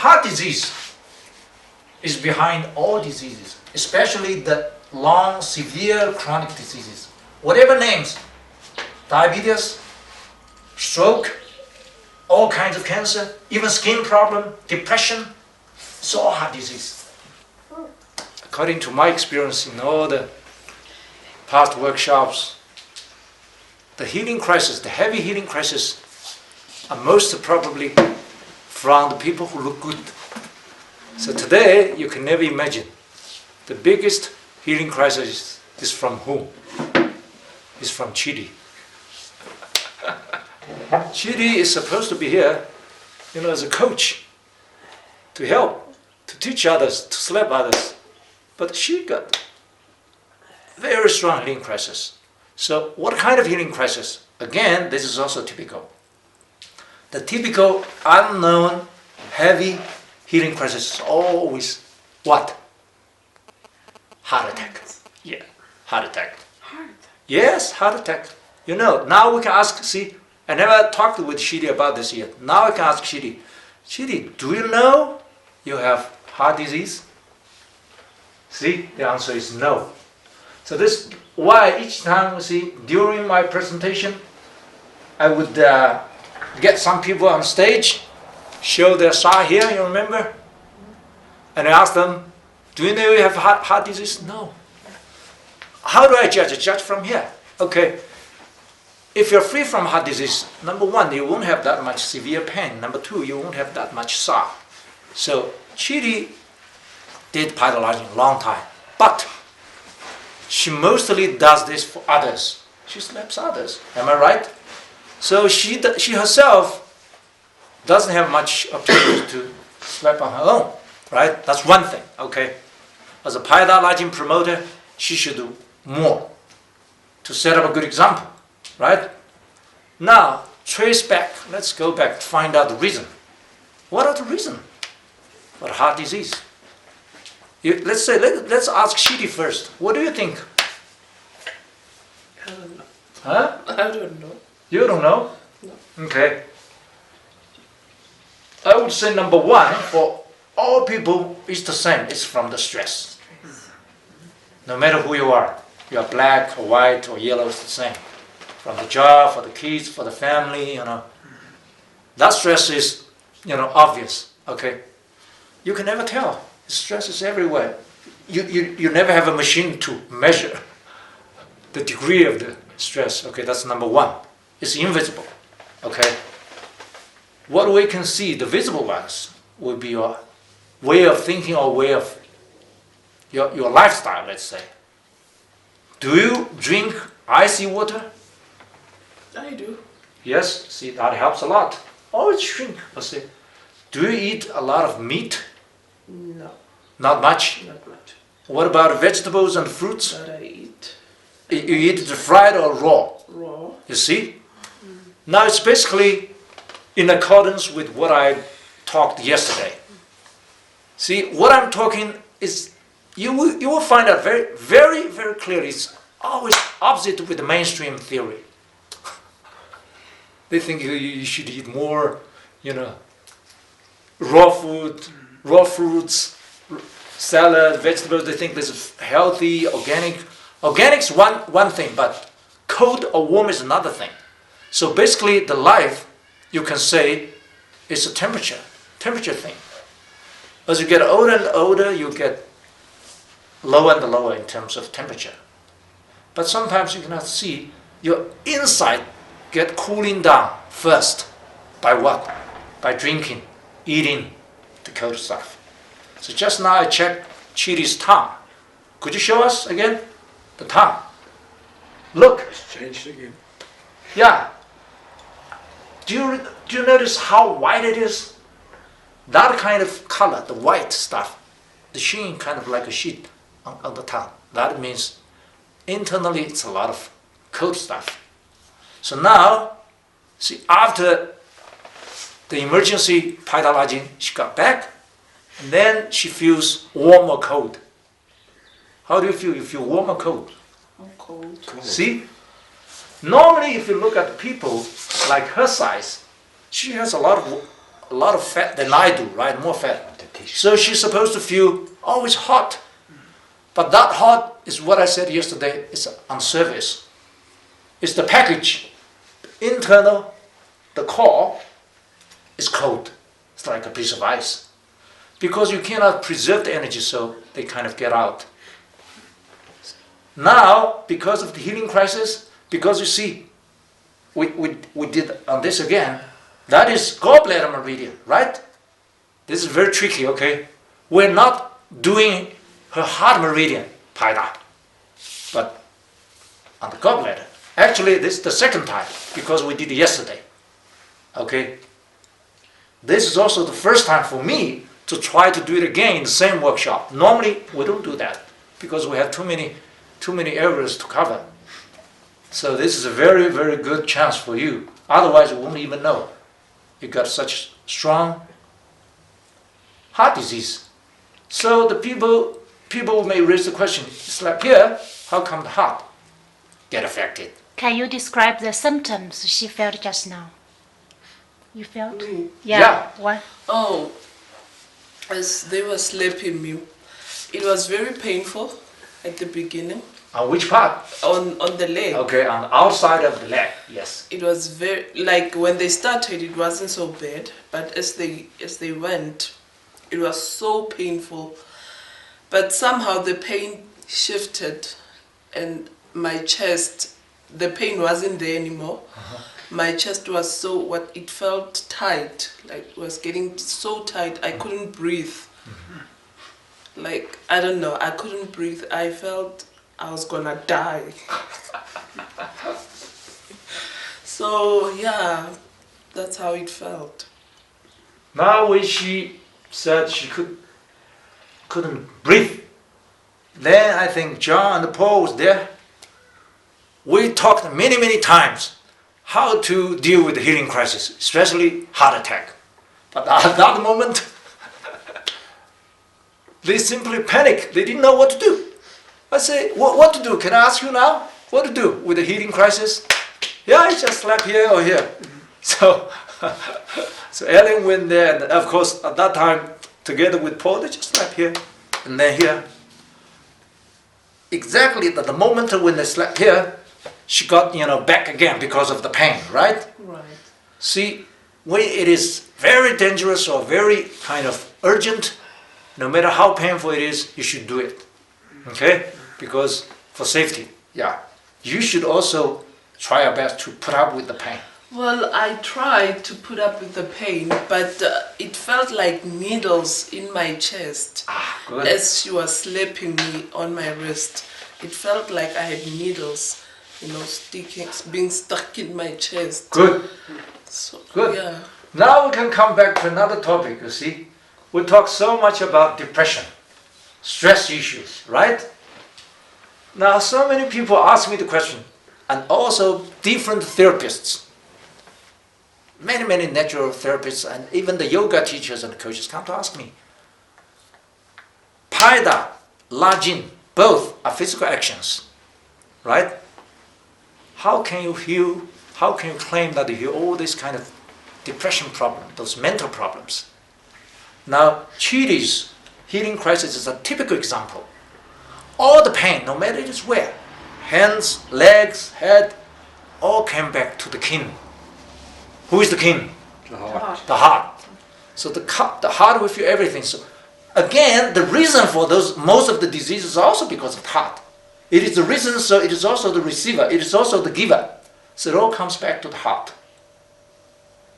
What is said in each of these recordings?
heart disease is behind all diseases, especially the long, severe chronic diseases. Whatever names, diabetes, stroke, all kinds of cancer, even skin problem, depression, it's all heart disease. According to my experience in all the past workshops, the healing crisis, the heavy healing crisis, are most probably from the people who look good. So today, you can never imagine. The biggest healing crisis is from whom? It's from Chidi. Chidi is supposed to be here, as a coach, to help, to teach others, to slap others. But she got very strong healing crisis. So what kind of healing crisis? Again, this is also typical. The typical unknown heavy healing crisis is always what? Heart attack. Yeah, heart attack. Heart attack? Yes, heart attack. Now we can ask, see, I never talked with Shidi about this yet. Now I can ask Shidi, do you know you have heart disease? See, the answer is no. So this is why each time, during my presentation, I would get some people on stage, show their side here, you remember? And I ask them, do you know you have heart disease? No. How do I judge? Judge from here. Okay. If you're free from heart disease, number one, you won't have that much severe pain. Number two, you won't have that much SAR. So Chidi did PaidaLajin a long time, but she mostly does this for others. She slaps others. Am I right? So she herself doesn't have much opportunity to slap on her own, right? That's one thing, okay? As a PaidaLajin promoter, she should do more to set up a good example, right? Now, trace back. Let's go back to find out the reason. What are the reasons for heart disease? Let's ask Shidi first. What do you think? I don't know. Huh? I don't know. You don't know? No. Okay. I would say number one, for all people, it's the same. It's from the stress. No matter who you are black or white or yellow, it's the same. From the job, for the kids, for the family, That stress is, obvious, okay? You can never tell. Stress is everywhere. You never have a machine to measure the degree of the stress, okay? That's number one. It's invisible, okay? What we can see, the visible ones, will be your way of thinking or way of your lifestyle, let's say. Do you drink icy water? I do. Yes, see, that helps a lot. Always drink, let's say. Do you eat a lot of meat? No. Not much? Not much. What about vegetables and fruits? That I eat. You eat it fried or raw? Raw. You see? Now it's basically in accordance with what I talked yesterday. See, what I'm talking is, you will find out very, very, very clearly, it's always opposite with the mainstream theory. They think you should eat more, raw food, raw fruits, salad, vegetables. They think this is healthy, organic. Organic's one thing, but cold or warm is another thing. So basically, the life, you can say, is a temperature thing. As you get older and older, you get lower and lower in terms of temperature. But sometimes you cannot see your inside get cooling down first. By what? By drinking, eating the cold stuff. So just now I checked Chidi's tongue. Could you show us again the tongue? Look. It's changed again. Yeah. Do you notice how white it is? That kind of color, the white stuff, the sheen kind of like a sheet on the tongue. That means internally it's a lot of cold stuff. So now, see, after the emergency PaidaLajin, she got back, and then she feels warm or cold. How do you feel? You feel warm or cold? I'm cold. See? Normally, if you look at people like her size, she has a lot of a lot of fat than I do, right? More fat. So she's supposed to feel always hot. But that hot is what I said yesterday, it's on surface. It's the package. Internal, the core is cold. It's like a piece of ice. Because you cannot preserve the energy, so they kind of get out. Now, because of the healing crisis, because you see, we did on this again, that is gallbladder meridian, right? This is very tricky, okay? We're not doing her heart meridian, Paida, but on the gallbladder. Actually, this is the second time, because we did it yesterday, okay? This is also the first time for me to try to do it again in the same workshop. Normally, we don't do that, because we have too many areas to cover. So this is a very, very good chance for you. Otherwise, you won't even know you got such strong heart disease. So the people may raise the question, it's like here, how come the heart get affected? Can you describe the symptoms she felt just now? You felt? Me? Yeah. What? Oh, as they were slapping me, it was very painful at the beginning. On which part? On the leg. Okay, on the outside of the leg, yes. It was very, like when they started, it wasn't so bad, but as they went, it was so painful. But somehow the pain shifted, and my chest, the pain wasn't there anymore. My chest was it felt tight, like it was getting so tight, I couldn't breathe. Like, I don't know, I couldn't breathe. I felt I was gonna die. So, yeah, that's how it felt. Now when she said she couldn't breathe, then I think John and Paul was there. We talked many, many times how to deal with the healing crisis, especially heart attack. But at that moment, they simply panicked. They didn't know what to do. I say, what to do? Can I ask you now? What to do with the healing crisis? Yeah, it's just slap here or here. So Ellen went there, and of course, at that time, together with Paul, they just slap here and then here. Exactly at the moment when they slapped here, she got, back again because of the pain, right? Right. See, when it is very dangerous or very kind of urgent, no matter how painful it is, you should do it. Okay? Because for safety, yeah. You should also try your best to put up with the pain. Well, I tried to put up with the pain, but it felt like needles in my chest. Good. As she was slapping me on my wrist. It felt like I had needles, being stuck in my chest. Good. So, Good. Yeah. Now we can come back to another topic, you see. We talk so much about depression, stress issues, right? Now so many people ask me the question, and also different therapists. Many natural therapists and even the yoga teachers and coaches come to ask me, PaidaLajin, both are physical actions, right? How can you heal, how can you claim that you heal all this kind of depression problem, those mental problems? Now, Chidi's healing crisis is a typical example. All the pain, no matter it is where, hands, legs, head, all came back to the king. Who is the king? The heart. The heart. So the heart will feel everything. So again, the reason for most of the diseases is also because of the heart. It is the reason, so it is also the receiver, it is also the giver. So it all comes back to the heart.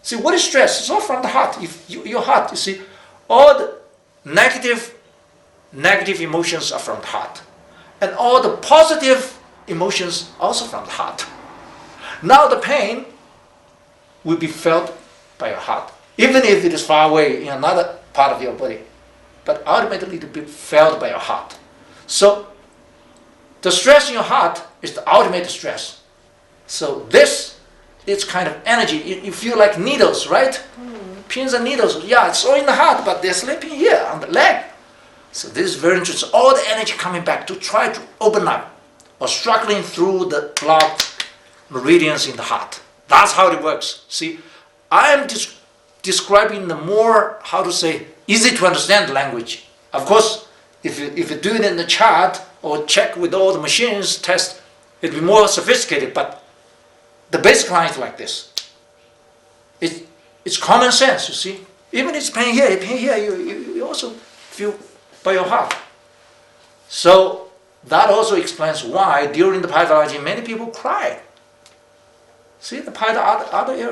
See, what is stress? It's all from the heart. If your heart, you see, all the negative emotions are from the heart. And all the positive emotions also from the heart. Now the pain will be felt by your heart, even if it is far away in another part of your body. But ultimately it will be felt by your heart. So the stress in your heart is the ultimate stress. So this is kind of energy. You feel like needles, right? Pins and needles. Yeah, it's all in the heart, but they're sleeping here on the leg. So this is very interesting. All the energy coming back to try to open up or struggling through the blood meridians in the heart. That's how it works. See, I am describing the more, how to say, easy to understand language. Of course, if you do it in the chart or check with all the machines, test, it'll be more sophisticated, but the basic line is like this. It's common sense, you see. Even it's pain here, you also feel by your heart. So that also explains why during the PaidaLajin many people cried. See the Paida other areas.